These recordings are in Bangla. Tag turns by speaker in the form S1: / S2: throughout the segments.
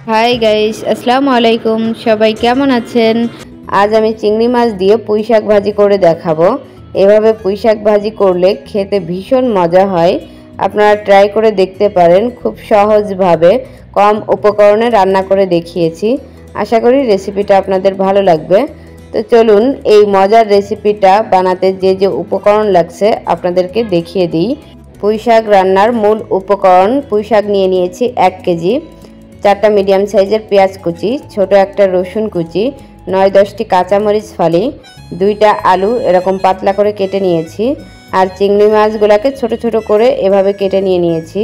S1: হাই গাইস, আসসালামু আলাইকুম। সবাই কেমন আছেন? আজ আমি চিংড়ি মাছ দিয়ে পুঁই শাক ভাজি করে দেখাবো। এভাবে পুঁই শাক ভাজি করলে খেতে ভীষণ মজা হয়। আপনারা ট্রাই করে দেখতে পারেন। খুব সহজভাবে কম উপকরণে রান্না করে দেখিয়েছি। আশা করি রেসিপিটা আপনাদের ভালো লাগবে। তো চলুন এই মজার রেসিপিটা বানাতে যে যে উপকরণ লাগছে আপনাদেরকে দেখিয়ে দিই। পুঁই শাক রান্নার মূল উপকরণ: পুঁই শাক নিয়ে নিয়েছি 1 কেজি, 4টা মিডিয়াম সাইজের পেঁয়াজ কুচি, ছোট একটা রসুন কুচি, 9-10টি কাঁচামরিচ ফালি, 2টা আলু এরকম পাতলা করে কেটে নিয়েছি, আর চিংড়ি মাছগুলোকে ছোট ছোট করে এভাবে কেটে নিয়েছি।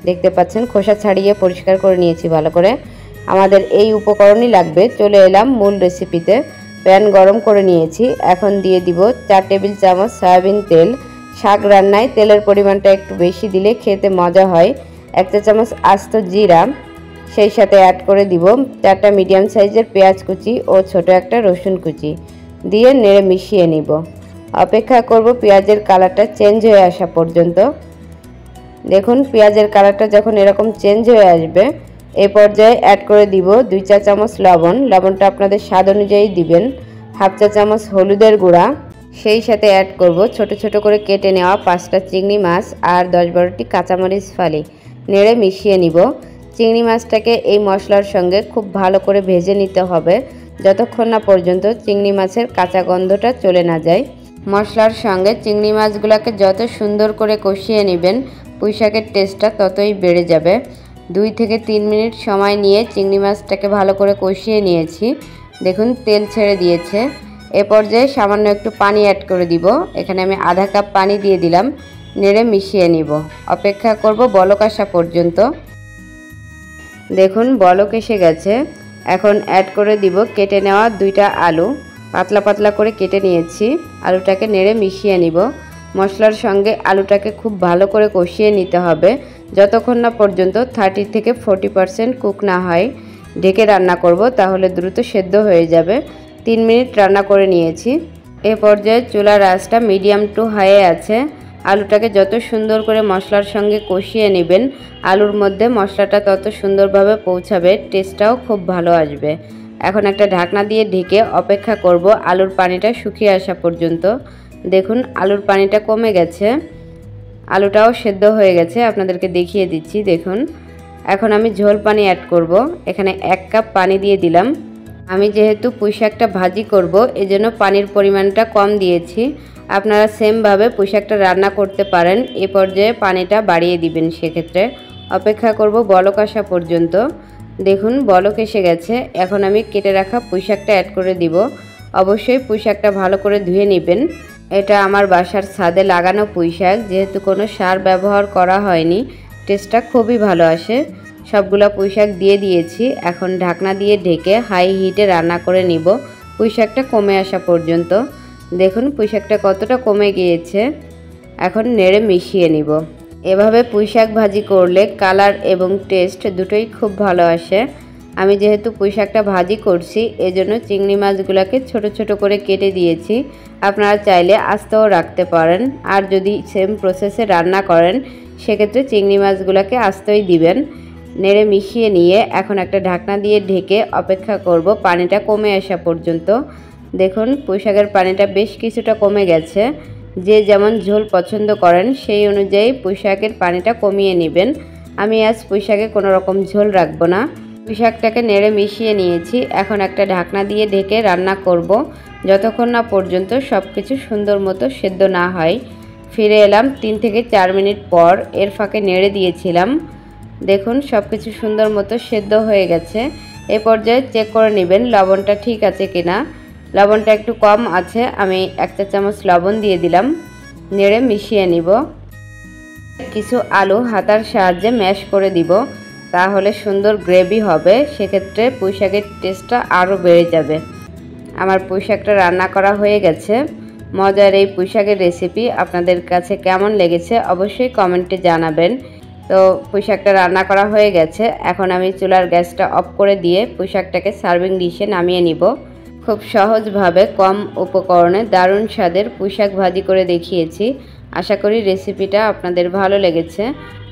S1: দেখতে পাচ্ছেন খোসা ছাড়িয়ে পরিষ্কার করে নিয়েছি ভালো করে। আমাদের এই উপকরণই লাগবে। চলে এলাম মূল রেসিপিতে। প্যান গরম করে নিয়েছি। এখন দিয়ে দিব 4 টেবিল চামচ সয়াবিন তেল। শাক রান্নায় তেলের পরিমাণটা একটু বেশি দিলে খেতে মজা হয়। 1 চা চামচ আস্ত জিরা, সেই সাথে অ্যাড করে দিব 4টা মিডিয়াম সাইজের পেঁয়াজ কুচি ও ছোট একটা রসুন কুচি দিয়ে নেড়ে মিশিয়ে নিব। অপেক্ষা করব পেঁয়াজের কালারটা চেঞ্জ হয়ে আসা পর্যন্ত। দেখুন পেঁয়াজের কালারটা যখন এরকম চেঞ্জ হয়ে আসবে, এই পর্যায়ে অ্যাড করে দিব 2 চা চামচ লবণ। লবণটা আপনাদের স্বাদ অনুযায়ী দিবেন। 1/2 চা চামচ হলুদের গুঁড়া, সেই সাথে অ্যাড করব ছোট ছোট করে কেটে নেওয়া 5টা চিংড়ি মাছ আর 10-12টি কাঁচামরিচ ফালি। নেড়ে মিশিয়ে নিব। চিংড়ি মাছটাকে এই মশলার সঙ্গে খুব ভালো করে ভেজে নিতে হবে, যতক্ষণ না পর্যন্ত চিংড়ি মাছের কাঁচা গন্ধটা চলে না যায়। মশলার সঙ্গে চিংড়ি মাছগুলোকে যত সুন্দর করে কষিয়ে নেবেন, পুঁই শাকের টেস্টটা ততই বেড়ে যাবে। 2 থেকে 3 মিনিট সময় নিয়ে চিংড়ি মাছটাকে ভালো করে কষিয়ে নিয়েছি। দেখুন তেল ছেড়ে দিয়েছে। এ পর্যায়ে সামান্য একটু পানি অ্যাড করে দিব। এখানে আমি আধা কাপ পানি দিয়ে দিলাম। নেড়ে মিশিয়ে নিব। অপেক্ষা করব বলক আসা পর্যন্ত। দেখুন বলক এসে গেছে। এখন অ্যাড করে দিব কেটে নেওয়া 2টা আলু। পাতলা পাতলা করে কেটে নিয়েছি। আলুটাকে নেড়ে মিশিয়ে নিব। মশলার সঙ্গে আলুটাকে খুব ভালো করে কষিয়ে নিতে হবে, যতক্ষণ না পর্যন্ত 30 থেকে 40% কুক না হয়। ঢেকে রান্না করব, তাহলে দ্রুত সেদ্ধ হয়ে যাবে। 3 মিনিট রান্না করে নিয়েছি। এ পর্যায়ে চুলার আঁচটা মিডিয়াম টু হাইয়ে আছে। আলুটাকে যত সুন্দর করে মশলার সঙ্গে কষিয়ে নেবেন, আলুর মধ্যে মশলাটা তত সুন্দরভাবে পৌঁছাবে, টেস্টটাও খুব ভালো আসবে। এখন একটা ঢাকনা দিয়ে ঢেকে অপেক্ষা করব আলুর পানিটা শুকিয়ে আসা পর্যন্ত। দেখুন আলুর পানিটা কমে গেছে, আলুটাও সেদ্ধ হয়ে গেছে। আপনাদেরকে দেখিয়ে দিচ্ছি। দেখুন এখন আমি ঝোল পানি অ্যাড করব। এখানে 1 কাপ পানি দিয়ে দিলাম। আমি যেহেতু পুঁই শাকটা ভাজি করব, এজন্য পানির পরিমাণটা কম দিয়েছি। আপনারা সেমভাবে পুঁই শাকটা রান্না করতে পারেন। এ পর্যায়ে পানিটা বাড়িয়ে দিবেন। সেক্ষেত্রে অপেক্ষা করব বলক আসা পর্যন্ত। দেখুন বলক এসে গেছে। এখন আমি কেটে রাখা পুঁই শাকটা অ্যাড করে দিব। অবশ্যই পুঁই শাকটা ভালো করে ধুয়ে নেবেন। এটা আমার বাসার ছাদে লাগানো পুঁই শাক, যেহেতু কোনো সার ব্যবহার করা হয়নি, টেস্টটা খুবই ভালো আসে। সবগুলা পুঁই শাক দিয়ে দিয়েছি। এখন ঢাকনা দিয়ে ঢেকে হাই হিটে রান্না করে নিব পুঁই শাকটা কমে আসা পর্যন্ত। দেখুন পুঁই শাকটা কতটা কমে গিয়েছে। এখন নেড়ে মিশিয়ে নিব। এভাবে পুঁই শাক ভাজি করলে কালার এবং টেস্ট দুটোই খুব ভালো আসে। আমি যেহেতু পুঁই শাকটা ভাজি করছি, এজন্য চিংড়ি মাছগুলোকে ছোট ছোট করে কেটে দিয়েছি। আপনারা চাইলে আস্তেও রাখতে পারেন, আর যদি সেম প্রসেসে রান্না করেন সেক্ষেত্রে চিংড়ি মাছগুলোকে আস্তেই দিবেন। নেড়ে মিশিয়ে নিয়ে এখন একটা ঢাকনা দিয়ে ঢেকে অপেক্ষা করব পানিটা কমে আসা পর্যন্ত। দেখুন পুঁই শাকের পানিটা বেশ কিছুটা কমে গেছে। যে যেমন ঝোল পছন্দ করেন সেই অনুযায়ী পুঁই শাকের পানিটা কমিয়ে নেবেন। আমি আজ পুঁই শাকে কোনো রকম ঝোল রাখবো না। পুঁই শাকটাকে নেড়ে মিশিয়ে নিয়েছি। এখন একটা ঢাকনা দিয়ে ঢেকে রান্না করব, যতক্ষণ না পর্যন্ত সব কিছু সুন্দর মতো সেদ্ধ না হয়। ফিরে এলাম 3 থেকে 4 মিনিট পর। এর ফাঁকে নেড়ে দিয়েছিলাম। দেখুন সব কিছু সুন্দর মতো সেদ্ধ হয়ে গেছে। এ পর্যায়ে চেক করে নেবেন লবণটা ঠিক আছে কিনা। লবণটা একটু কম আছে, আমি 1 চা চামচ লবণ দিয়ে দিলাম। নেড়ে মিশিয়ে নিব। কিছু আলু হাতার সাহায্যে ম্যাশ করে দিব, তাহলে সুন্দর গ্রেভি হবে। সেক্ষেত্রে পুঁই শাকের টেস্টটা আরও বেড়ে যাবে। আমার পুঁই শাকটা রান্না করা হয়ে গেছে। মজার এই পুঁই শাকের রেসিপি আপনাদের কাছে কেমন লেগেছে অবশ্যই কমেন্টে জানাবেন। তো পুঁই শাকটা রান্না করা হয়ে গেছে। এখন আমি চুলার গ্যাসটা অফ করে দিয়ে পুঁই শাকটাকে সার্ভিং ডিশে নামিয়ে নিব। খুব সহজভাবে কম উপকরণে দারুণ স্বাদের পুঁই শাক ভাজি করে দেখিয়েছি। আশা করি রেসিপিটা আপনাদের ভালো লেগেছে।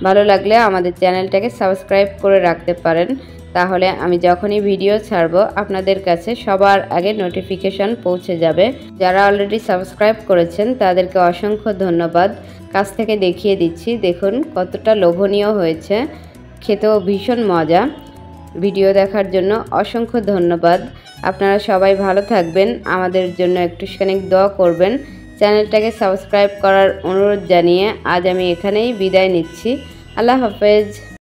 S1: ভালো লাগলে আমাদের চ্যানেলটাকে সাবস্ক্রাইব করে রাখতে পারেন, তাহলে আমি যখনই ভিডিও ছাড়ব আপনাদের কাছে সবার আগে নোটিফিকেশন পৌঁছে যাবে। যারা অলরেডি সাবস্ক্রাইব করেছেন তাদেরকে অসংখ্য ধন্যবাদ। কাছ থেকে দেখিয়ে দিচ্ছি, দেখুন কতটা লোভনীয় হয়েছে, খেতেও ভীষণ মজা। ভিডিও দেখার জন্য অসংখ্য ধন্যবাদ। আপনারা সবাই ভালো থাকবেন, আমাদের জন্য একটুখানি দোয়া করবেন। চ্যানেলটাকে সাবস্ক্রাইব করার অনুরোধ জানিয়ে আজ আমি এখানেই বিদায় নিচ্ছি। আল্লাহ হাফেজ।